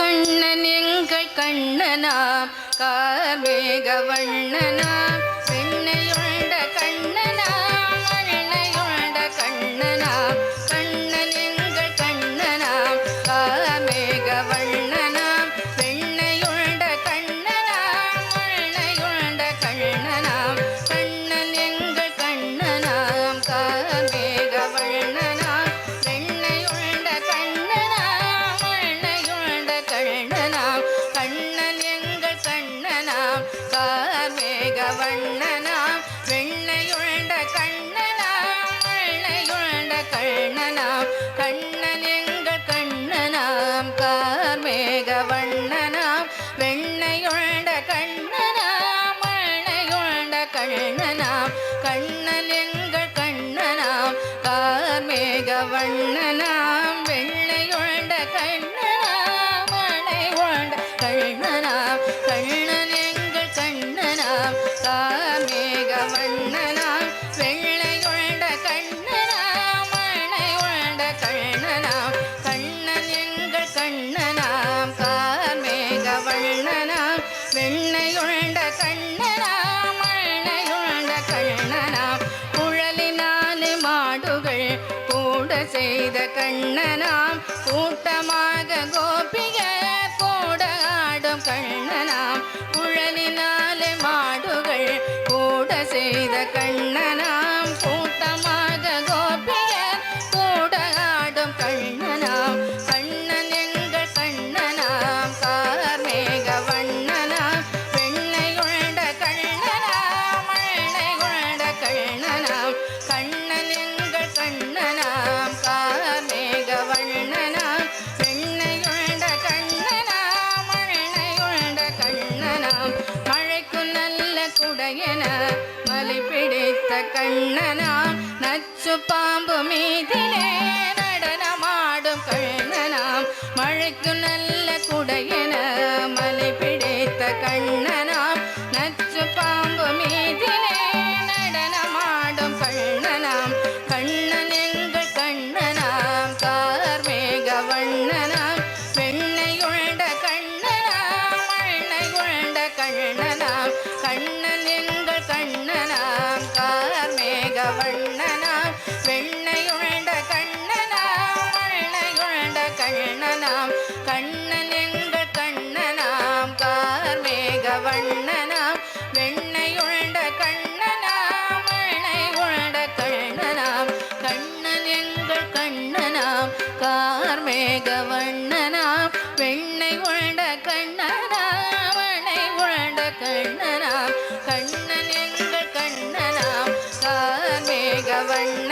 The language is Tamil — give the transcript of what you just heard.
கண்ணன் எங்கள் கண்ணனாம் கார்மேக வண்ணனாம் பெண்ணையுண்ட கண்ணனாம் மண்ணையுண்ட கண்ணனாம் கண்ணன் எங்கள் கண்ணனாம் கார்மேக வண்ணனாம் பெண்ணையுண்ட கண்ணனாம் மண்ணையுண்ட கண்ணனாம் கண்ணன் எங்கள் கண்ணனாம் கார்மேக வண்ணனாம் பெண்ணையுண்ட கண்ணனாம் மண்ணையுண்ட கண்ணனாம் கண்ணன் எங்கள் கண்ணனாம் கார்மேக வண்ணனாம் வெண்ணையுண்ட கண்ணனாம் மண்ணையுண்ட கண்ணனாம் கண்ணன் எங்கள் கண்ணனாம் கார்மேக வண்ணனாம் வெண்ணையுண்ட கண்ணனாம் மண்ணையுண்ட கண்ணனாம் கண்ணன் எங்கள் கண்ணனாம் கார்மேக வண்ணனாம் வெண்ணையுண்ட கண்ணனாம் மண்ணையுண்ட கண்ணனாம் கண்ணன் எங்கள் கண்ணனாம் கார்மேக வண்ணனாம் வெள்ளையுண்ட கண்ணனாம் மண்ணையுண்ட கண்ணனாம் கண்ணன் எங்கள் கண்ணனாம் கார்மேக வண்ணனாம் வெண்ணையுண்ட கண்ணனாம் மண்ணையுண்ட கண்ணனாம் குழலினாலே மாடுகள் கூட செய்த கண்ணனாம் கூட்டமாக கோபிகர் கூட ஆடும் கண்ணனாம் குழலினாலே மாடுகள் கூட செய்த கண்ணனாம் கூட்டமாக கோபிகர் கூட ஆடும் கண்ணனாம் கண்ணன் எங்கள் கண்ணனாம் கார்மேக வண்ணனாம் வெண்ணையுண்ட கண்ணனாம் மண்ணையுண்ட கண்ணனாம் கண்ணன் எங்கள் கண்ணனாம் கார்மேக வண்ணனாம் வெண்ணையுண்ட கண்ணனாம் மண்ணையுண்ட கண்ணனாம் மழைக்கு நல்ல குடையென மலை பிடித்த கண்ணனாம் நச்சு பாம்பு மீதிலே நடனமாடும் கண்ணனாம் மழைக்கு நல்ல குடையென மலை பிடித்த கண்ணனாம் நச்சு பாம்பு மீதிலே நடனமாடும் கண்ணனாம் கண்ணன் எங்கள் கண்ணனாம் கார்மேக வண்ணனாம் வெண்ணையுண்ட கண்ணனாம் மண்ணையுண்ட கண்ணனாம் கண்ணன் எங்கள் கண்ணனாம் கார்மேக வண்ணனாம் வெண்ணையுண்ட கண்ணனாம் மண்ணையுண்ட கண்ணனாம் கண்ணன் எங்கள் கண்ணனாம் கார்மேக வண்ணனாம் வெண்ணையுண்ட கண்ணனாம் மண்ணையுண்ட கண்ணனாம் கண்ணன் எங்கள் கண்ணனாம் கார்மேக வண்ணனாம் வெண்ணையுண்ட கண்ணனாம் மண்ணையுண்ட கண்ணனாம் கண்ணன் எங்கள் கண்ணனாம் கார்மேக வண்ண